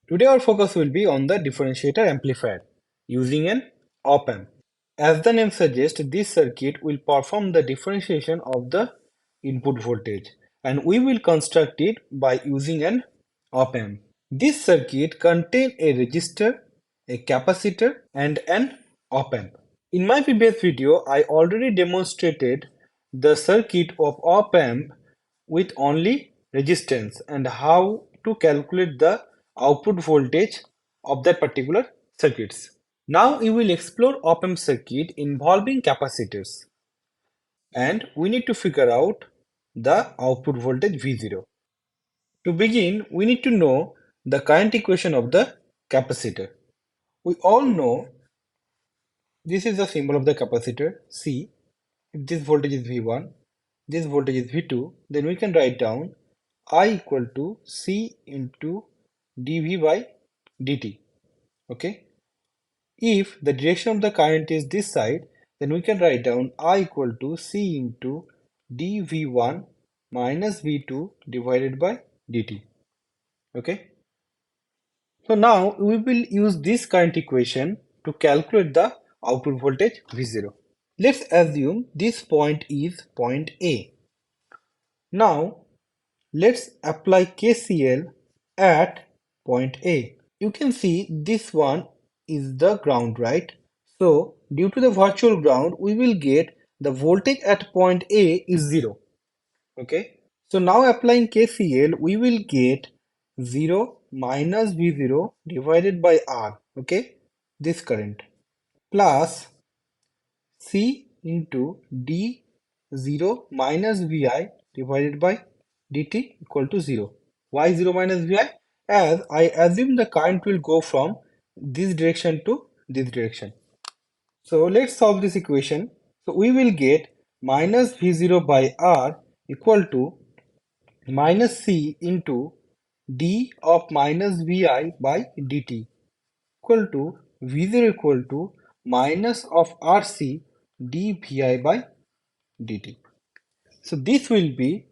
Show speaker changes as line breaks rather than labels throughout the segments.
Today our focus will be on the differentiator amplifier using an op-amp. As the name suggests, this circuit will perform the differentiation of the input voltage and we will construct it by using an op-amp. This circuit contains a resistor, a capacitor and an op-amp. In my previous video, I already demonstrated the circuit of op-amp with only resistance and how to calculate the output voltage of that particular circuits. Now we will explore op-amp circuit involving capacitors and we need to figure out the output voltage V0. To begin, we need to know the current equation of the capacitor. We all know this is the symbol of the capacitor C. If this voltage is V1, this voltage is V2, then we can write down I equal to C into dV by dt. Okay. If the direction of the current is this side, then we can write down I equal to C into dV1 minus V2 divided by dt. Okay. So now we will use this current equation to calculate the output voltage V0. Let's assume this point is point A. Now let's apply KCL at point A. You can see this one is the ground, right? So due to the virtual ground, we will get the voltage at point A is 0. Okay. So now applying KCL, we will get 0 minus V0 divided by R. Okay. This current plus C into D0 minus Vi divided by dt equal to 0. Why 0 minus Vi? As I assume the current will go from this direction to this direction. So let's solve this equation. So we will get minus V0 by R equal to minus C into D of minus Vi by dt equal to V0 equal to minus of RC dVi by dt. So this will be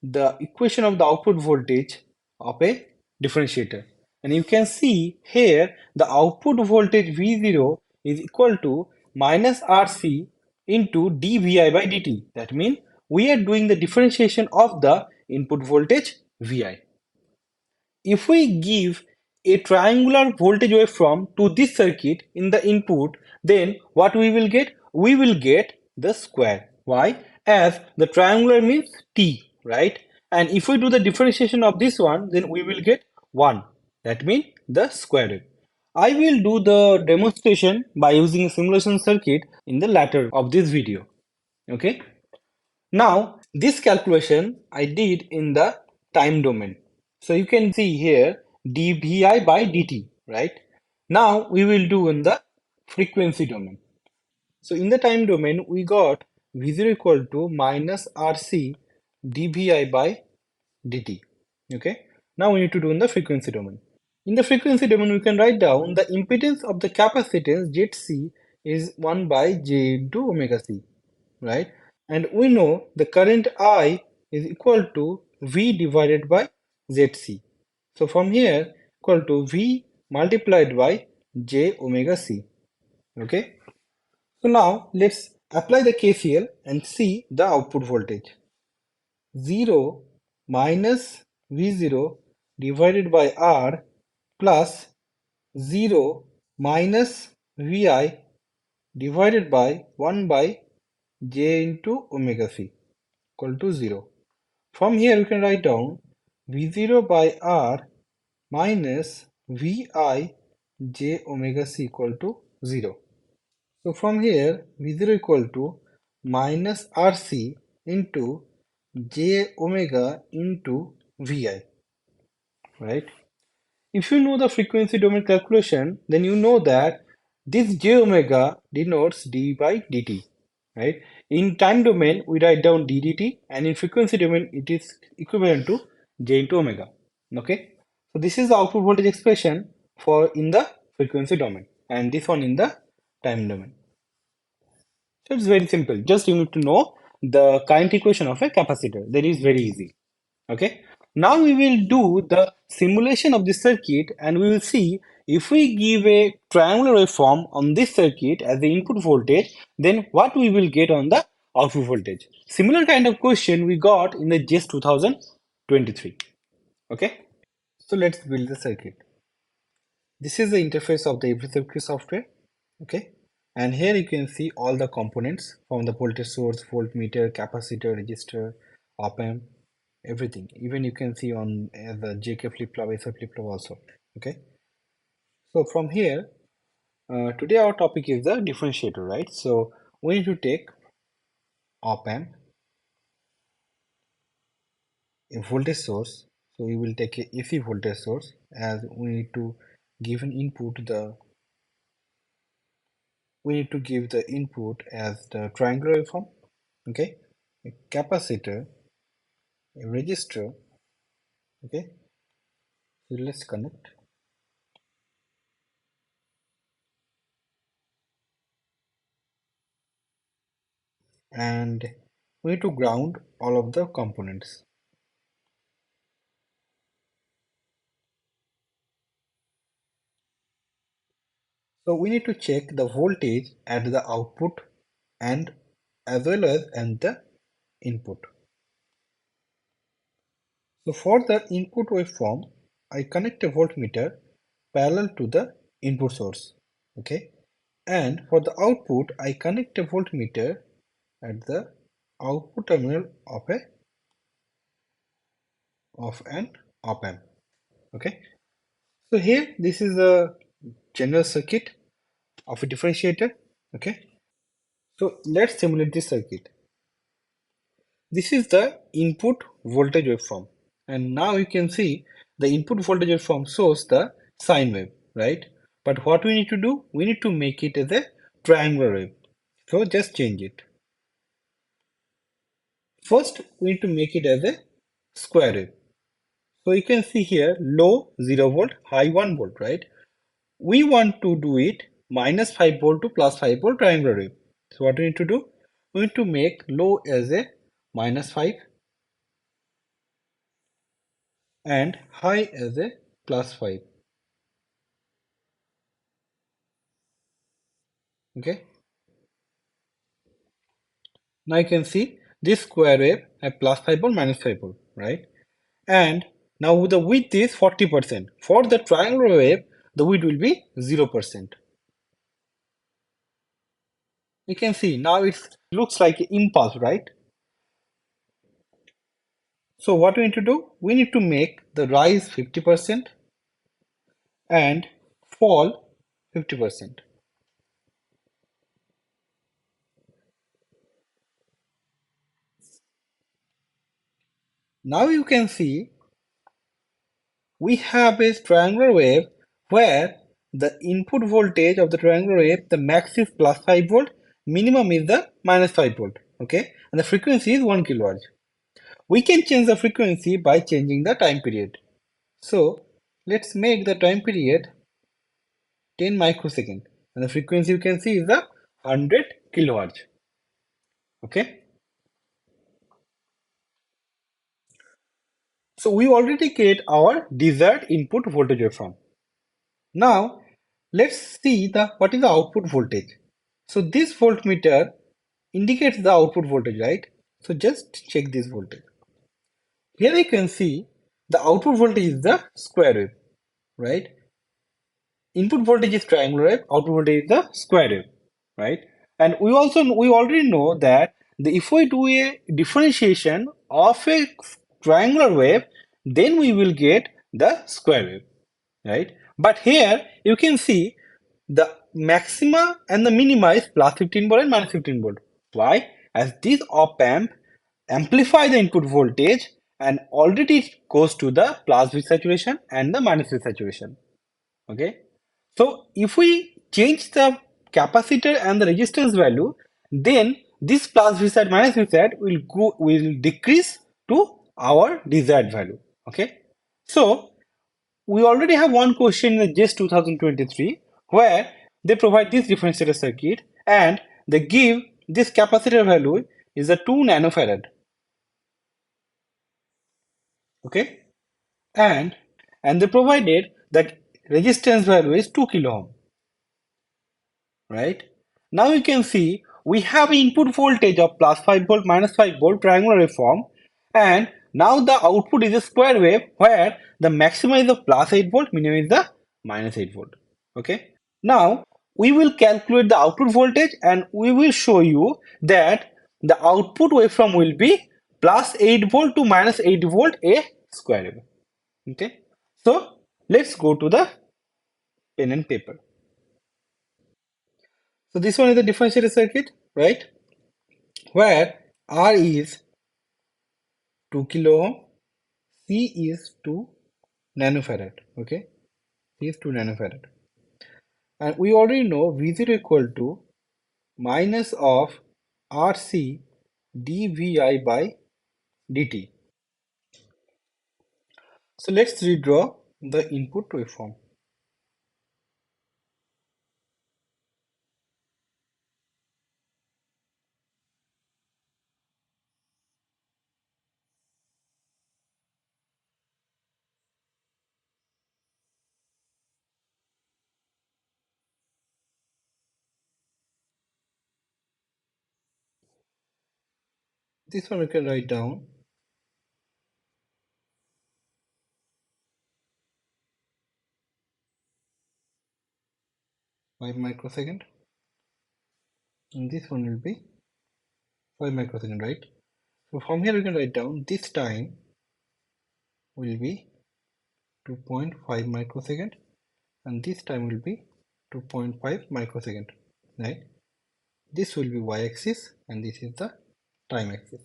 the equation of the output voltage of a differentiator. And you can see here the output voltage V0 is equal to minus RC into dVi by dt. That means we are doing the differentiation of the input voltage Vi. If we give a triangular voltage waveform to this circuit in the input, then what we will get? We will get the square. Why? As the triangular means T, right? And if we do the differentiation of this one, then we will get 1. That means the square root. I will do the demonstration by using a simulation circuit in the latter of this video. Okay. Now, this calculation I did in the time domain. So you can see here dvi by dt, right? Now we will do in the frequency domain. So in the time domain, we got v0 equal to minus rc dvi by dt. Okay. Now we need to do in the frequency domain. In the frequency domain, we can write down the impedance of the capacitance Zc is 1 by j into omega c, right? And we know the current I is equal to V divided by Zc. So from here, equal to V multiplied by j omega c. Okay. So now let's apply the KCL and see the output voltage. 0 minus V0 divided by R plus 0 minus Vi divided by 1 by j into omega c equal to 0. From here we can write down V0 by R minus Vi j omega c equal to 0. So from here V0 equal to minus RC into j omega into Vi, right? If you know the frequency domain calculation, then you know that this j omega denotes d by dt, right? In time domain, we write down ddt, and in frequency domain, it is equivalent to j into omega. Okay, so this is the output voltage expression for in the frequency domain, and this one in the time domain. So it's very simple. Just you need to know the current equation of a capacitor. That is very easy. Okay. Now we will do the simulation of this circuit and we will see if we give a triangular waveform on this circuit as the input voltage, then what we will get on the output voltage. Similar kind of question we got in the GS 2023. Okay, so let's build the circuit. This is the interface of the Circuit software. Okay, and here you can see all the components from the voltage source, voltmeter, capacitor, resistor, op amp, everything. Even you can see on the JK flip-flop, SR flip-flop also. Okay, so from here, today our topic is the differentiator, right? So we need to take op amp, a voltage source. So we will take a AC voltage source as we need to give an input the we need to give the input as the triangular waveform. Okay, a capacitor, a resistor. Okay, so let's connect, and we need to ground all of the components. So we need to check the voltage at the output and as well as at the input. So for the input waveform, I connect a voltmeter parallel to the input source. Okay, and for the output, I connect a voltmeter at the output terminal of an op amp. Okay, so here this is a general circuit of a differentiator. Okay, so let's simulate this circuit. This is the input voltage waveform, and now you can see the input voltage waveform shows the sine wave, right? But what we need to do, we need to make it as a triangular wave. So just change it. First, we need to make it as a square wave. So you can see here low 0 volt, high 1 volt, right? We want to do it minus 5 volt to plus 5 volt triangular wave. So what we need to do? We need to make low as a minus 5 and high as a plus 5. Okay. Now you can see this square wave at plus 5 volt minus 5 volt, right? And now the width is 40%. For the triangular wave, the width will be 0%. You can see now it looks like an impulse, right? So what we need to do? We need to make the rise 50% and fall 50%. Now you can see we have a triangular wave where the input voltage of the triangular wave, the max is plus 5 volt, minimum is the minus 5 volt, okay? And the frequency is 1 kilohertz. We can change the frequency by changing the time period. So let's make the time period 10 microsecond, and the frequency you can see is the 100 kilohertz, okay? So we already get our desired input voltage waveform. Now let's see the what is the output voltage. So this voltmeter indicates the output voltage, right? So just check this voltage. Here you can see the output voltage is the square wave, right? Input voltage is triangular wave, output voltage is the square wave, right? And we already know that if we do a differentiation of a triangular wave, then we will get the square wave, right? But here you can see the maxima and the minima is plus 15 volt and minus 15 volt. Why? As this op amp amplify the input voltage and already it goes to the plus V saturation and the minus V saturation. Okay. So if we change the capacitor and the resistance value, then this plus V sat minus V sat will decrease to our desired value. Okay. So we already have one question in the GIST 2023 where they provide this differentiator circuit and they give this capacitor value is a 2 nanofarad. Okay, and they provided that resistance value is 2 kilo ohm, right? Now you can see we have input voltage of plus 5 volt minus 5 volt triangular waveform, and now the output is a square wave where the maximum is the plus 8 volt, minimum is the minus 8 volt. Okay. Now we will calculate the output voltage and we will show you that the output waveform will be plus 8 volt to minus 8 volt a square wave. Okay. So let's go to the pen and paper. So this one is the differentiator circuit, right? Where R is 2 kilo ohm, C is 2 nanofarad, okay? C is 2 nanofarad. And we already know V0 equal to minus of RC dVi by dt. So let's redraw the input waveform. This one we can write down 5 microsecond, and this one will be 5 microsecond, right? So from here we can write down this time will be 2.5 microsecond and this time will be 2.5 microsecond, right? This will be y-axis and this is the time axis.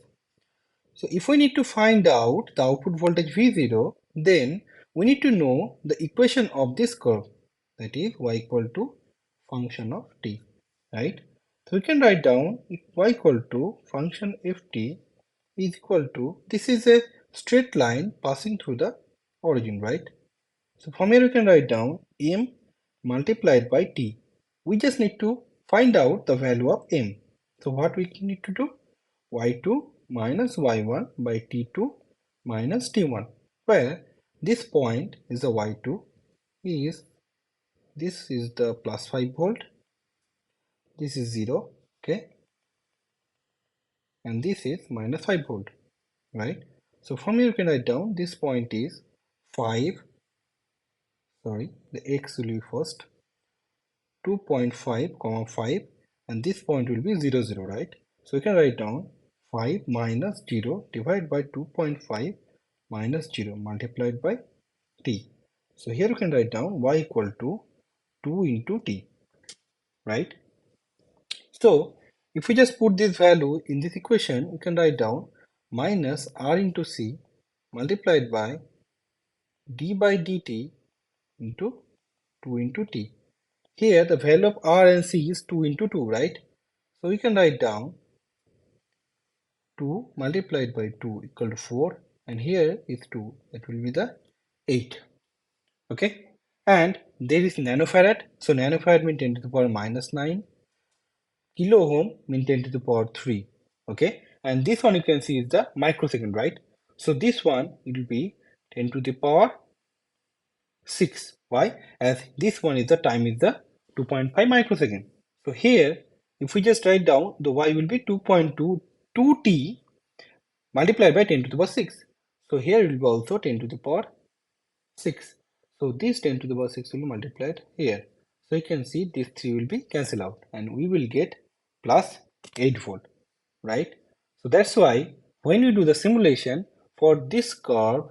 So if we need to find out the output voltage V0, then we need to know the equation of this curve, that is y equal to function of t, right? So we can write down y equal to function ft is equal to, this is a straight line passing through the origin, right? So from here we can write down m multiplied by t. We just need to find out the value of m. So what we need to do? Y2 minus y1 by t2 minus t1, where this point is the y2 is, this is the plus 5 volt, this is 0, okay, and this is minus 5 volt, right? So from here you can write down this point is 5, sorry, the x will be first, 2.5 comma 5, and this point will be 0 0, right? So we can write down 5 minus 0 divided by 2.5 minus 0 multiplied by t. So here you can write down y equal to 2 into t, right? So if we just put this value in this equation, we can write down minus r into c multiplied by d by dt into 2 into t. Here the value of r and c is 2 into 2, right? So we can write down 2 multiplied by 2 equal to 4, and here is 2, that will be the 8, okay? And there is nanofarad, so nanofarad means 10 to the power minus 9, kilo ohm means 10 to the power 3, okay? And this one you can see is the microsecond, right? So this one it will be 10 to the power 6. Why? As this one is the time is the 2.5 microsecond. So here, if we just write down, the y will be 2.22t multiplied by 10 to the power 6. So here it will be also 10 to the power 6. So this 10 to the power 6 will be multiplied here. So you can see this 3 will be cancelled out and we will get plus 8 volt, right? So that's why when we do the simulation for this curve,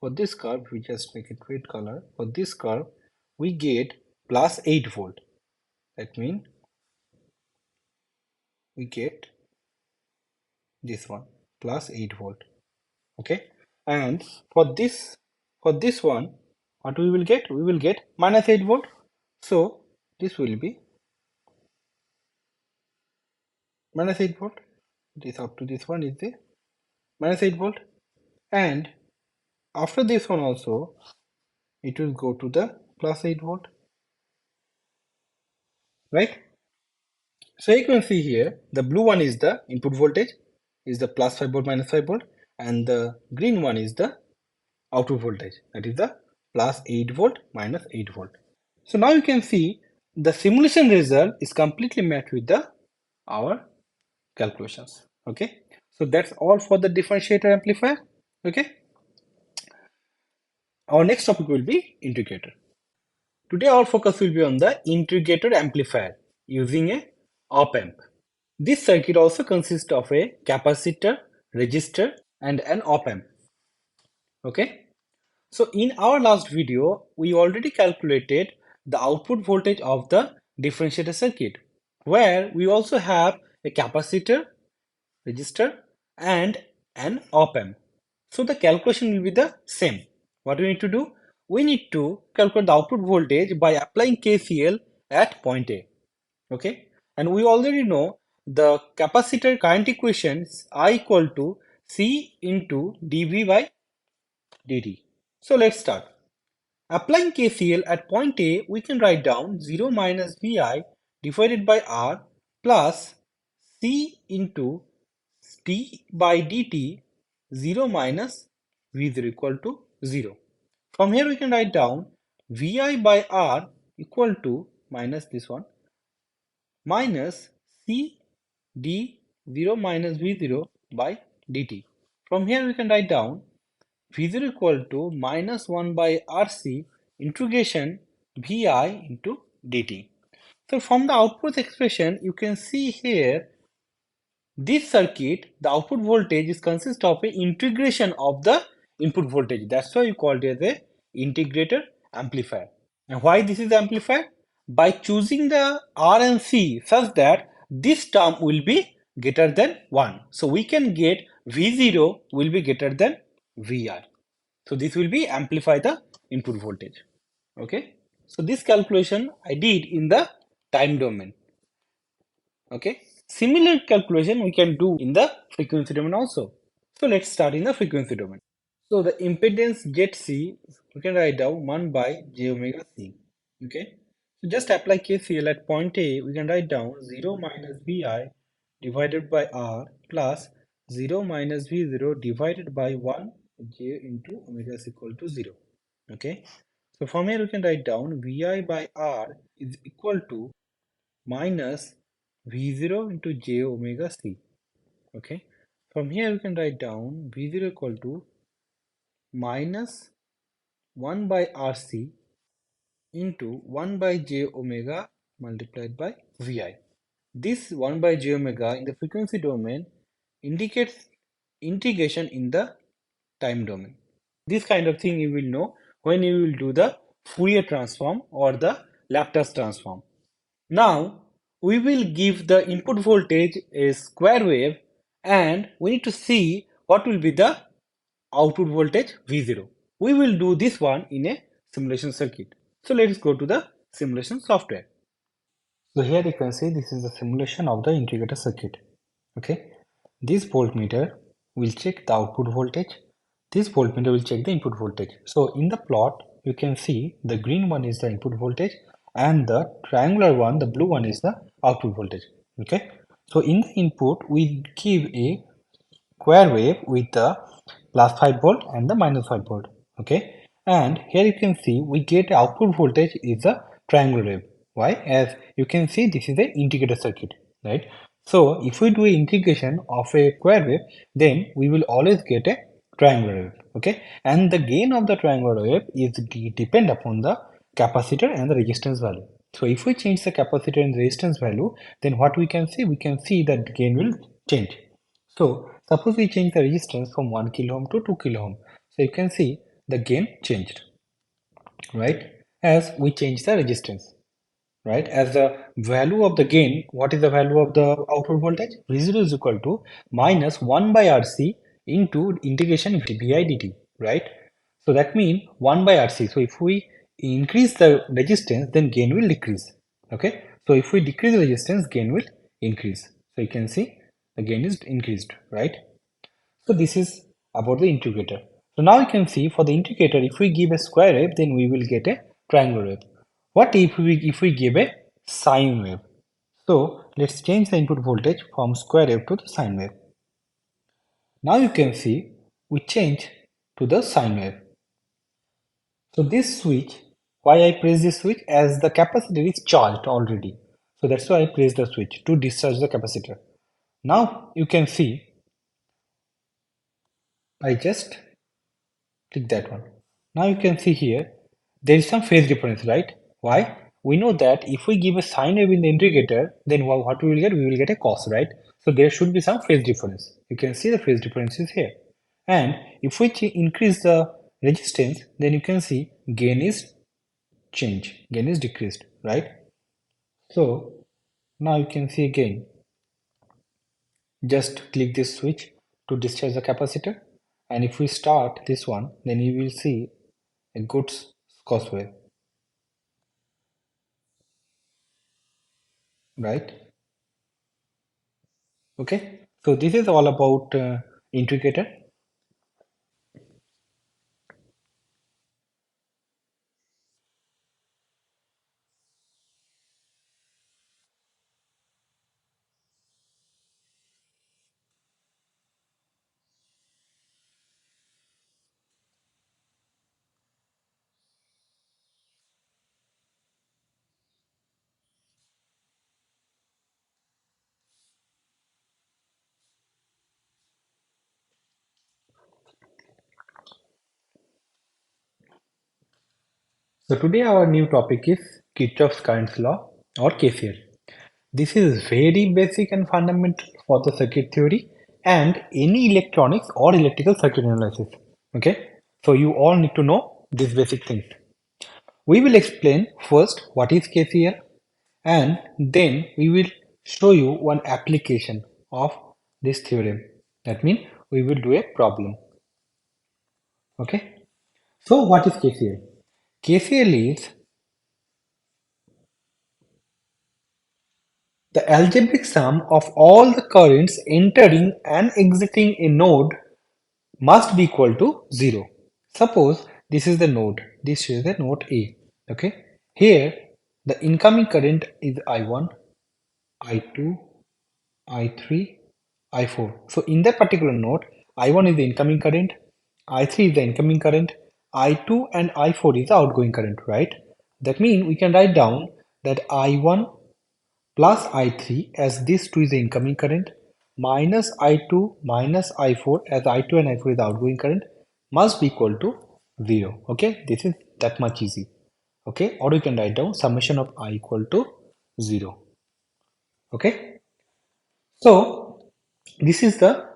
we just make it red color. For this curve, we get plus 8 volt. That means we get this one plus 8 volt. Okay, and for this one, what we will get? We will get minus 8 volt. So this will be minus 8 volt. This up to this one is the minus 8 volt, and after this one also it will go to the plus 8 volt, right? So you can see here the blue one is the input voltage, is the plus 5 volt minus 5 volt, and the green one is the output voltage, that is the plus 8 volt minus 8 volt. So now you can see the simulation result is completely matched with the our calculations. Okay, so that's all for the differentiator amplifier. Okay, our next topic will be integrator. Today our focus will be on the integrator amplifier using a op amp. This circuit also consists of a capacitor, resistor and an op amp. Okay, so in our last video we already calculated the output voltage of the differentiator circuit, where we also have a capacitor, resistor and an op amp. So the calculation will be the same. What we need to do? We need to calculate the output voltage by applying KCL at point A. Okay, and we already know the capacitor current equation is I equal to C into dV by dt. So let's start. Applying KCL at point A, we can write down 0 minus Vi divided by R plus C into d by dt 0 minus V0 equal to 0. From here we can write down Vi by R equal to minus this one minus C d 0 minus V0 by dt. From here we can write down V0 equal to minus 1 by RC integration Vi into dt. So from the output expression, you can see here this circuit, the output voltage is consist of an integration of the input voltage. That's why you call it as a integrator amplifier. And why this is amplifier? By choosing the R and C such that this term will be greater than 1. So we can get V0 will be greater than VR. So this will be amplify the input voltage. Okay. So this calculation I did in the time domain. Okay. Similar calculation we can do in the frequency domain also. So let's start in the frequency domain. So the impedance ZC, we can write down 1 by j omega c. Okay. So just apply KCL at point A, we can write down 0 minus Vi divided by R plus 0 minus V0 divided by 1 j into omega is equal to 0. Okay. So from here we can write down Vi by R is equal to minus V0 into j omega c. Okay. From here we can write down V0 equal to minus 1 by RC into 1 by j omega multiplied by Vi. This 1 by j omega in the frequency domain indicates integration in the time domain. This kind of thing you will know when you will do the Fourier transform or the Laplace transform. Now we will give the input voltage a square wave and we need to see what will be the output voltage V0. We will do this one in a simulation circuit. So let's go to the simulation software. So here you can see this is the simulation of the integrator circuit. Okay, this voltmeter will check the output voltage. This voltmeter will check the input voltage. So in the plot, you can see the green one is the input voltage and the triangular one, the blue one is the output voltage. Okay, so in the input, we give a square wave with the plus 5 volt and the minus 5 volt. Okay, and here you can see we get output voltage is a triangular wave. Why? As you can see, this is a integrator circuit, right? So if we do a integration of a square wave, then we will always get a triangular wave. Okay, and the gain of the triangular wave is depend upon the capacitor and the resistance value. So if we change the capacitor and resistance value, then what we can see? We can see that gain will change. So suppose we change the resistance from 1 kilo ohm to 2 kilo ohm. So you can see the gain changed, right? As we change the resistance, right? As the value of the gain, what is the value of the output voltage? V0 is equal to minus 1 by RC into integration dI dt, right? So that means 1 by RC. So if we increase the resistance, then gain will decrease. Okay. So if we decrease the resistance, gain will increase. So you can see the gain is increased, right? So this is about the integrator. So now you can see for the integrator, if we give a square wave, then we will get a triangular wave. What if we give a sine wave? So let's change the input voltage from square wave to the sine wave. Now you can see we change to the sine wave. So this switch, why I press this switch? As the capacitor is charged already. So that's why I press the switch to discharge the capacitor. Now you can see, I just click that one. Now you can see here, there is some phase difference, right? Why? We know that if we give a sine wave in the integrator, then what we will get? We will get a cos, right? So there should be some phase difference. You can see the phase difference is here. And if we increase the resistance, then you can see gain is gain is decreased, right? So now you can see again, just click this switch to discharge the capacitor. And if we start this one, then you will see a good cos wave, right? Okay, so this is all about integrator. So today our new topic is Kirchhoff's current law or KCL. This is very basic and fundamental for the circuit theory and any electronics or electrical circuit analysis. Okay, so you all need to know these basic things. We will explain first what is KCL and then we will show you one application of this theorem. That means we will do a problem. Okay, so what is KCL? KCL is the algebraic sum of all the currents entering and exiting a node must be equal to 0. Suppose this is the node, this is the node A. Okay, here the incoming current is I1, I2, I3, I4. So in that particular node, I1 is the incoming current, I3 is the incoming current, I2 and I4 is the outgoing current, right? That means we can write down that I1 plus I3 as this 2 is the incoming current minus I2 minus I4 as I2 and I4 is the outgoing current must be equal to 0. Okay, this is that much easy. Okay, or you can write down summation of I equal to 0. Okay, so this is the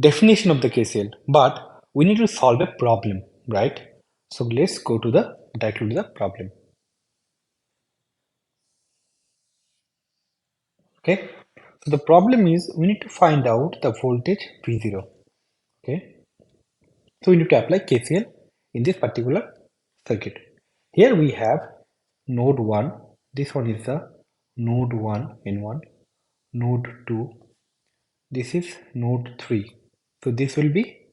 definition of the KCL, but we need to solve a problem, right? So let's go to the directly to the problem. Okay, so the problem is we need to find out the voltage V0. Okay, so we need to apply KCL in this particular circuit. Here we have node 1, this one is the node 1 N1, node 2, this is node 3. So this will be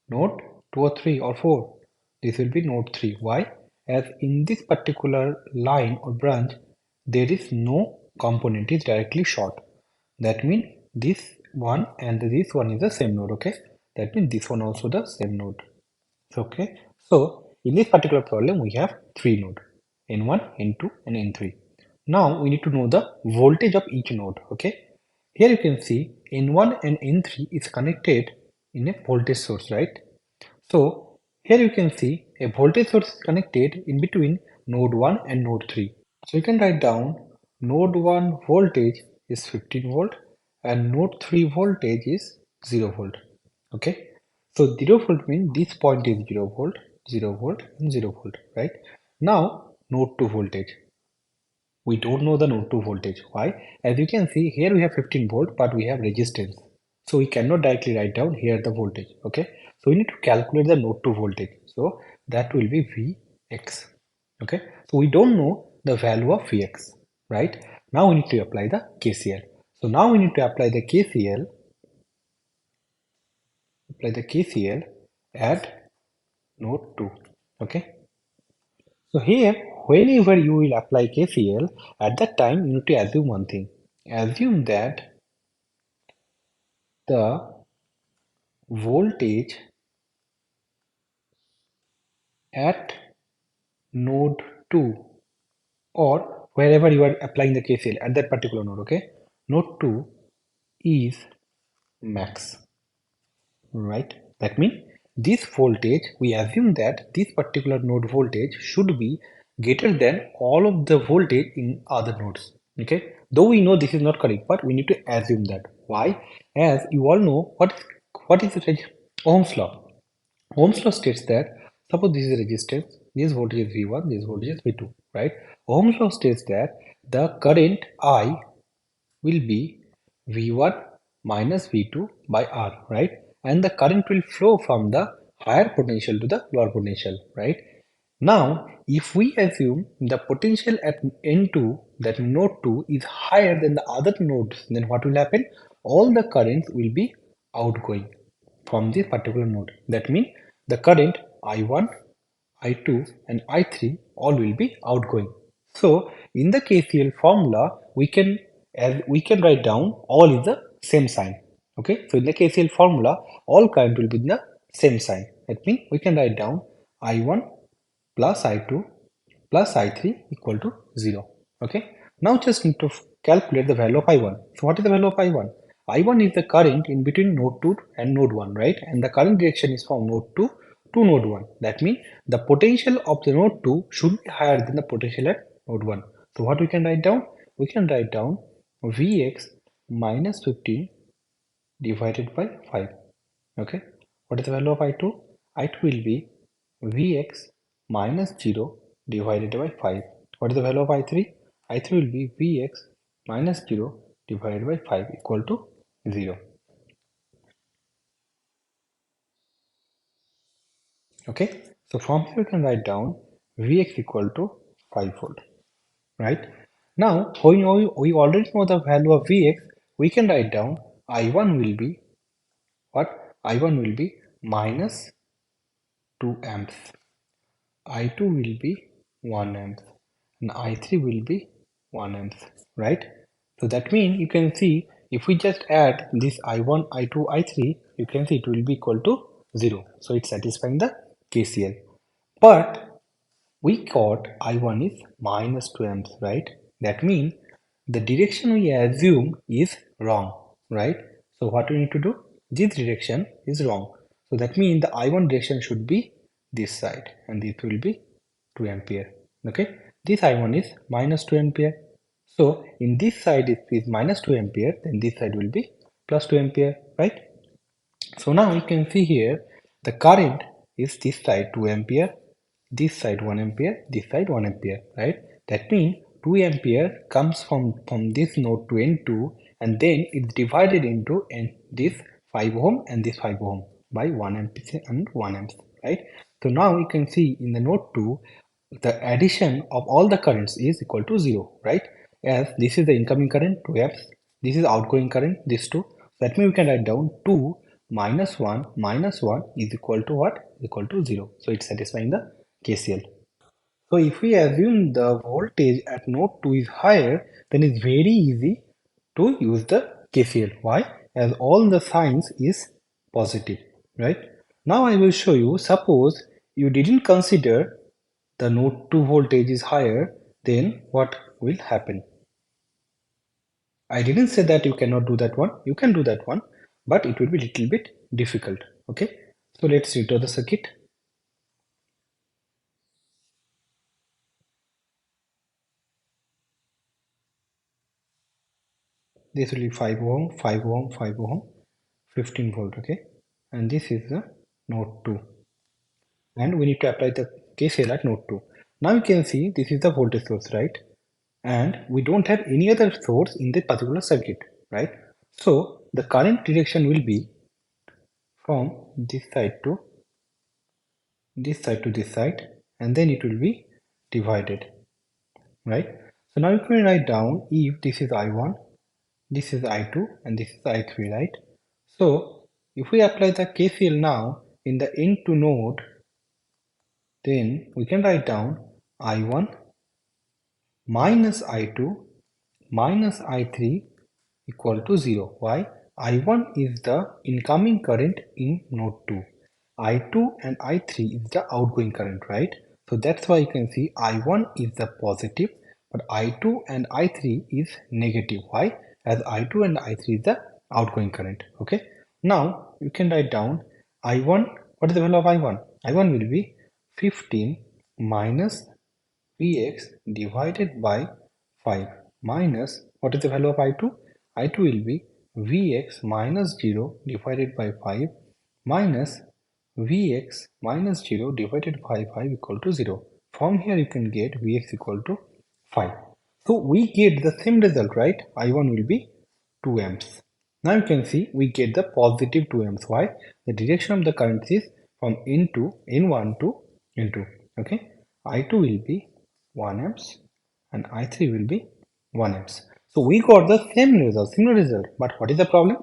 node 2 or 3 or 4. This will be node 3. Why? As in this particular line or branch, there is no component is directly short. That means this one and this one is the same node. Okay, that means this one also the same node. Okay, so in this particular problem we have three nodes, N1, N2 and N3. Now we need to know the voltage of each node. Okay, here you can see N1 and N3 is connected in a voltage source, right? So here you can see a voltage source is connected in between node 1 and node 3. So you can write down node 1 voltage is 15 volt and node 3 voltage is 0 volt. Okay, so 0 volt means this point is 0 volt, 0 volt and 0 volt, right? Now node 2 voltage. We don't know the node 2 voltage. Why? As you can see here we have 15 volt but we have resistance. So we cannot directly write down here the voltage. Okay, so we need to calculate the node 2 voltage. So that will be Vx. Okay, so we don't know the value of Vx, right? Now we need to apply the KCL. So now we need to apply the KCL at node 2. Okay, so here whenever you will apply KCL, at that time you need to assume one thing. Assume that the voltage at node 2 or wherever you are applying the KCL at that particular node, okay? Node 2 is max, right? That means this voltage, we assume that this particular node voltage should be greater than all of the voltage in other nodes, okay? Though we know this is not correct, but we need to assume that. Why? As you all know, what is the Ohm's law? Ohm's law states that suppose this is resistance, this voltage is V1, this voltage is V2, right? Ohm's law states that the current I will be V1 minus V2 by R, right? And the current will flow from the higher potential to the lower potential, right? Now, if we assume the potential at N2, that node 2, is higher than the other nodes, then what will happen? All the currents will be outgoing from this particular node. That means the current I1, I2 and I3 all will be outgoing. So in the KCL formula, we can write down all is the same sign. Okay, so in the KCL formula, all current will be in the same sign. That means we can write down I1 plus I2 plus I3 equal to 0. Okay, now just need to calculate the value of I1. So what is the value of I1? I1 is the current in between node 2 and node 1, right? And the current direction is from node 2 to node 1. That means the potential of the node 2 should be higher than the potential at node 1. So what we can write down? We can write down Vx minus 15 divided by 5. Okay, what is the value of I2? I2 will be Vx minus 0 divided by 5. What is the value of I3? I3 will be Vx minus 0 divided by 5 equal to 0. Okay, so from here we can write down Vx equal to 5 volt, right? Now, we already know the value of Vx, we can write down I1 will be what? I1 will be minus 2 amps. I2 will be 1 amp and I3 will be 1 amp, right? So that means you can see if we just add this I1, I2, I3, you can see it will be equal to 0. So it's satisfying the KCL. But we got I1 is minus 2 amps, right? That means the direction we assume is wrong, right? So what we need to do? This direction is wrong. So that means the I1 direction should be this side and this will be 2 ampere. Okay, this I1 is minus 2 ampere. So in this side it is minus 2 ampere, then this side will be plus 2 ampere, right? So now you can see here the current is this side 2 ampere, this side 1 ampere, this side 1 ampere, right? That means 2 ampere comes from this node to N2 and then it's divided into this 5 ohm and this 5 ohm by 1 ampere and 1 amp, right? So now you can see in the node 2 the addition of all the currents is equal to 0, right? As this is the incoming current 2 amps, this is outgoing current this 2. That means we can write down 2 minus 1 is equal to what? Equal to 0. So it's satisfying the KCL. So if we assume the voltage at node 2 is higher, then it's very easy to use the KCL. Why? As all the signs is positive, right? Now I will show you, suppose you didn't consider the node 2 voltage is higher, then what will happen? I didn't say that you cannot do that one. You can do that one, but it will be a little bit difficult. Okay, so let's redraw the circuit. This will be 5 ohm, 5 ohm, 5 ohm, 15 volt. Okay, and this is the node 2, and we need to apply the KCL at node 2. Now you can see this is the voltage source, right? And we don't have any other source in this particular circuit, right? So the current direction will be from this side to this side to this side, and then it will be divided, right? So now you can write down if this is I1, this is I2 and this is I3, right? So if we apply the KCL now in the N2 node, then we can write down I1 minus I2 minus I3 equal to 0. Why? I1 is the incoming current in node 2. I2 and I3 is the outgoing current, right? So that's why you can see I1 is the positive, but I2 and I3 is negative. Why? As I2 and I3 is the outgoing current. Okay. Now you can write down I1. What is the value of I1? I1 will be 15 minus Vx divided by 5 minus what is the value of I2? I2 will be Vx minus 0 divided by 5 minus Vx minus 0 divided by 5 equal to 0. From here you can get Vx equal to 5. So we get the same result, right? I1 will be 2 amps. Now you can see we get the positive 2 amps. Why? The direction of the current is from in1 to in2. Okay. I2 will be 1 amps and I3 will be 1 amps. So we got the same result, similar result. But what is the problem?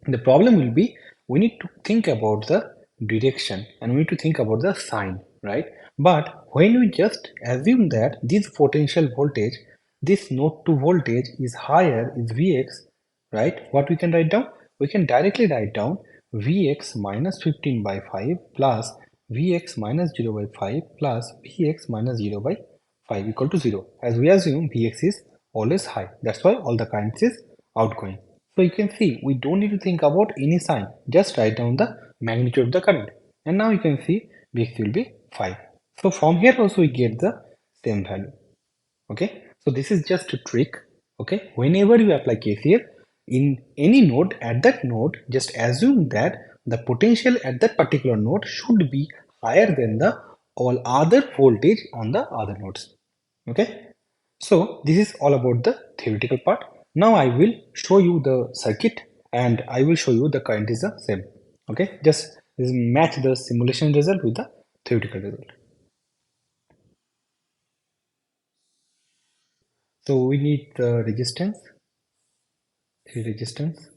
The problem will be we need to think about the direction and we need to think about the sign, right? But when we just assume that this potential voltage, this node 2 voltage is higher, is Vx, right? What we can write down? We can directly write down Vx minus 15 by 5 plus Vx minus 0 by 5 plus Vx minus 0 by 5 equal to 0. As we assume Vx is always high. That's why all the current is outgoing. So you can see we don't need to think about any sign. Just write down the magnitude of the current. And now you can see Vx will be 5. So from here also we get the same value. Okay. So this is just a trick. Okay. Whenever you apply KCL in any node, at that node, just assume that the potential at that particular node should be higher than the all other voltage on the other nodes. Okay. So this is all about the theoretical part. Now I will show you the circuit and I will show you the current is the same. Okay, just match the simulation result with the theoretical result. So we need the resistance, three resistance,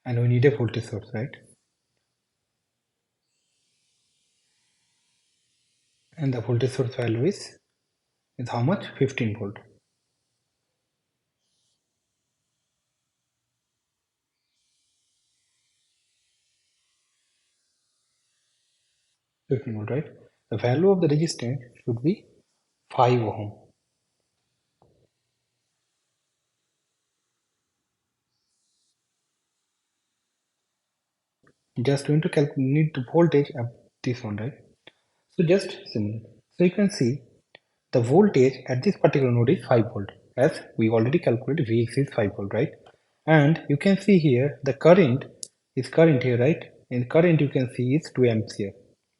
and we need a voltage source, right? And the voltage source value is how much? 15 volt. 15 volt, right? The value of the resistance should be 5 ohm. Just going to calculate the voltage of this one, right? So just similar. So you can see the voltage at this particular node is 5 volt as we already calculated Vx is 5 volt, right? And you can see here the current is current here, right? And current you can see is 2 amps here.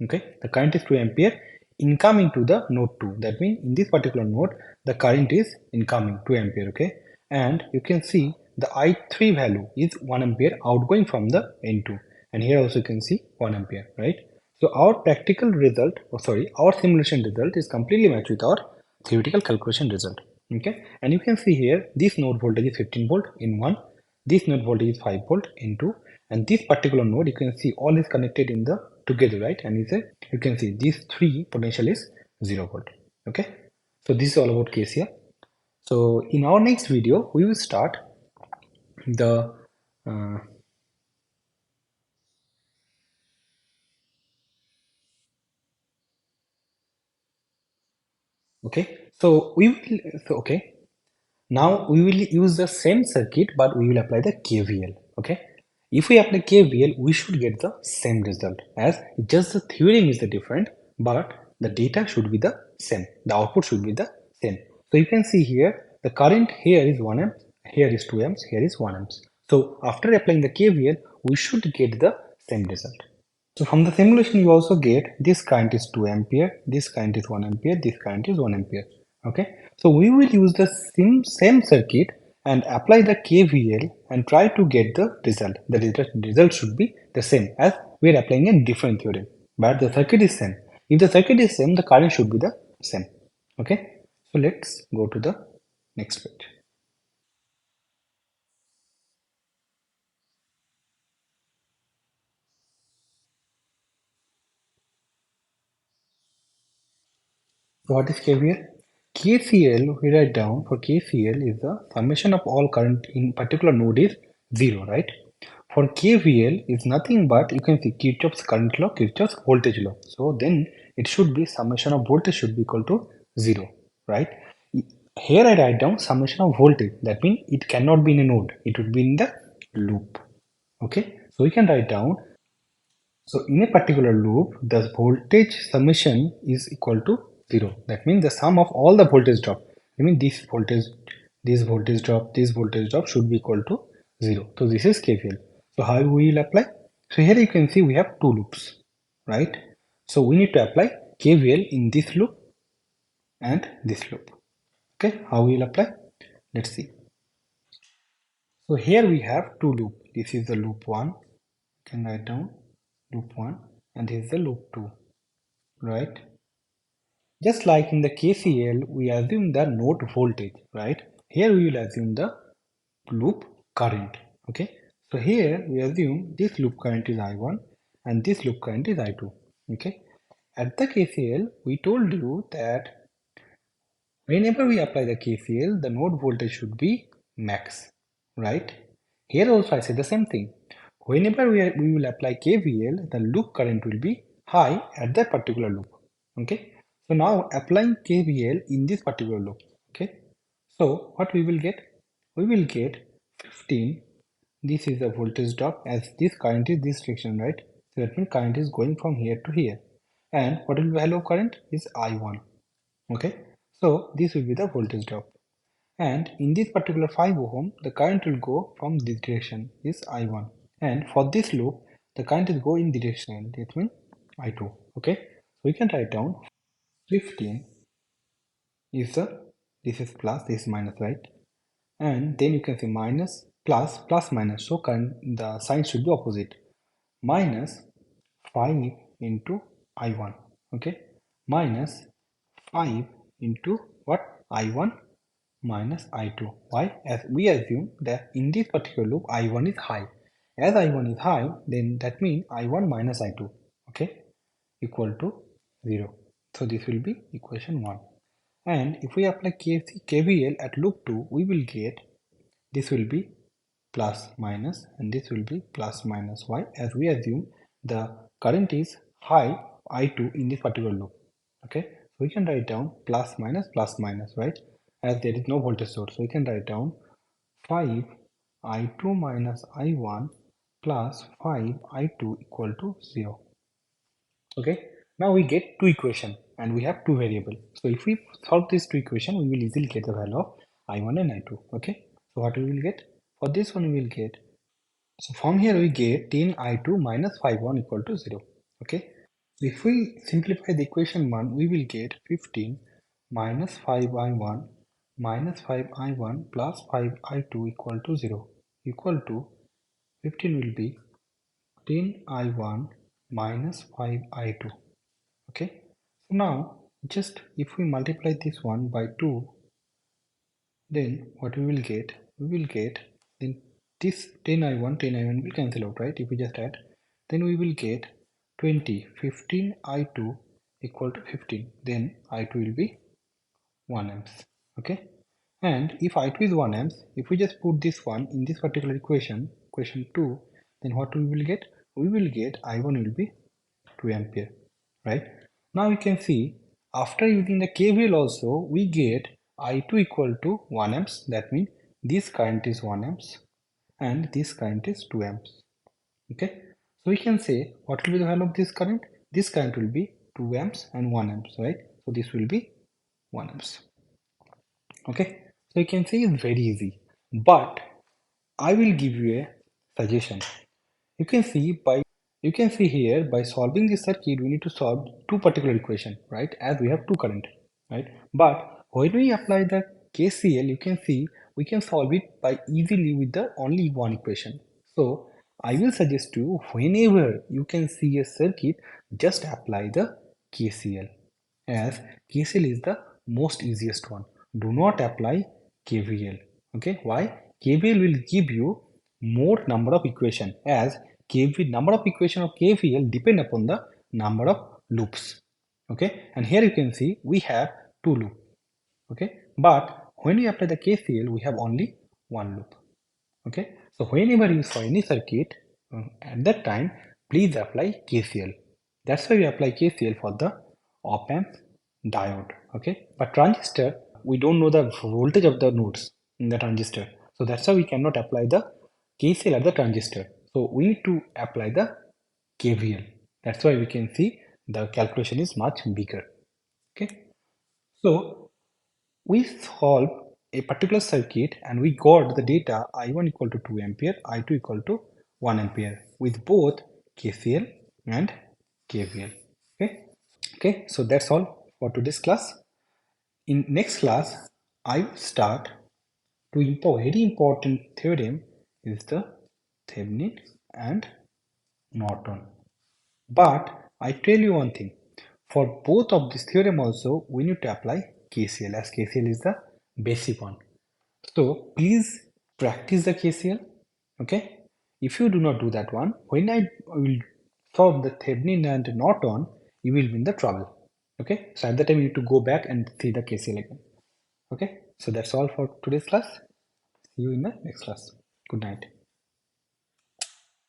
Okay, the current is 2 ampere incoming to the node 2. That means in this particular node the current is incoming 2 ampere. Okay, and you can see the I3 value is 1 ampere outgoing from the N2, and here also you can see 1 ampere, right? So our practical result, or sorry, our simulation result is completely matched with our theoretical calculation result. Okay, and you can see here this node voltage is 15 volt in one, this node voltage is 5 volt in two, and this particular node you can see all is connected in the together, right? And you can see these three potential is 0 volt. Okay, so this is all about KCL. So in our next video we will start the uh, okay. So we will okay. Now we will use the same circuit, but we will apply the KVL. Okay. If we apply KVL, we should get the same result as just the theorem is the different, but the data should be the same. The output should be the same. So you can see here the current here is 1 amp, here is 2 amps, here is 1 amps. So after applying the KVL, we should get the same result. So from the simulation, you also get this current is 2 ampere, this current is 1 ampere, this current is 1 ampere. Okay. So we will use the same circuit and apply the KVL and try to get the result. The result should be the same as we are applying a different theorem. But the circuit is same. If the circuit is same, the current should be the same. Okay. So let's go to the next page. So what is KVL? KCL we write down for KCL is the summation of all current in particular node is 0, right? For KVL is nothing but you can see Kirchhoff's current law, Kirchhoff's voltage law. So then it should be summation of voltage should be equal to 0, right? Here I write down summation of voltage. That means it cannot be in a node. It would be in the loop. Okay. So we can write down. So in a particular loop, the voltage summation is equal to 0. That means the sum of all the voltage drop. I mean this voltage drop, this voltage drop should be equal to 0. So this is KVL. So how we will apply? So here you can see we have two loops, right? So we need to apply KVL in this loop and this loop. Okay, how we will apply? Let's see. So here we have two loops. This is the loop 1. You can write down loop 1 and this is the loop 2, right? Just like in the KCL, we assume the node voltage, right? Here we will assume the loop current, okay? So here we assume this loop current is I1 and this loop current is I2, okay? At the KCL, we told you that whenever we apply the KCL, the node voltage should be max, right? Here also I say the same thing. Whenever we will apply KVL, the loop current will be high at that particular loop, okay? So now applying KVL in this particular loop, okay? So what we will get? We will get 15. This is the voltage drop as this current is this direction, right? So that means current is going from here to here. And what will be the value of current is I1, okay? So this will be the voltage drop. And in this particular 5 ohm, the current will go from this direction is I1. And for this loop, the current is going in the direction, that means I2. Okay, so we can write down 15 is this is plus, this is minus, right? And then you can say minus, plus, plus, minus. So current, the sign should be opposite. Minus 5 into I1. Okay, minus 5 into what? I1 minus I2. Why? As we assume that in this particular loop I1 is high. As I1 is high, then that means I1 minus I2, okay, equal to 0. So this will be equation 1. And if we apply KVL at loop 2, we will get this will be plus minus and this will be plus minus. Why? As we assume the current is high I2 in this particular loop. Okay, so we can write down plus minus, right? As there is no voltage source, so we can write down 5 I2 minus I1 plus 5 I2 equal to 0. Okay, now we get two equation and we have two variable. So if we solve this two equation, we will easily get the value of I1 and I2. Okay, so what we will get? For this one we will get, so from here we get 10 I2 minus 5 1 equal to 0. Okay, so if we simplify the equation 1, we will get 15 minus 5I1 minus 5I1 plus 5I2 equal to 0 equal to 15 will be 10I1 minus 5I2. Okay, so now just if we multiply this one by 2, then what we will get? We will get then this 10I1 will cancel out, right? If we just add, then we will get 20, 15 I2 equal to 15. Then I2 will be 1 amps. Okay, and if I2 is 1 amps, if we just put this one in this particular equation, equation 2, then what we will get? We will get I1 will be 2 ampere, right? Now we can see after using the KVL also we get I2 equal to 1 amps. That means this current is 1 amps and this current is 2 amps. Okay, so we can say what will be the value of this current? This current will be 2 amps and 1 amps, right? So this will be 1 amps. Okay, so you can see it's very easy, but I will give you a suggestion. You can see here by solving this circuit we need to solve two particular equation, right? As we have two current, right? But when we apply the KCL, you can see we can solve it by easily with the only one equation. So I will suggest you whenever you can see a circuit, just apply the KCL, as KCL is the most easiest one. Do not apply KVL. Okay, why? KVL will give you more number of equation, as number of equation of KVL depend upon the number of loops. Okay, and here you can see we have two loops. Okay, but when we apply the KCL, we have only one loop. Okay, so whenever you saw any circuit at that time, please apply KCL. That's why we apply KCL for the op amp diode. Okay, but transistor, we don't know the voltage of the nodes in the transistor, so that's why we cannot apply the KCL at the transistor. So we need to apply the KVL. That's why we can see the calculation is much bigger. Okay, so we solve a particular circuit and we got the data I1 equal to 2 ampere, I2 equal to 1 ampere with both KCL and KVL. Okay, so that's all for today's class. In next class, I will start to import very important theorem is the Thevenin and Norton. But I tell you one thing, for both of this theorem also, we need to apply KCL as KCL is the basic one. So please practice the KCL, okay? If you do not do that one, when I will solve the Thevenin and Norton, you will be in the trouble, okay? So at that time, you need to go back and see the KCL again, okay? So that's all for today's class. See you in the next class. Good night.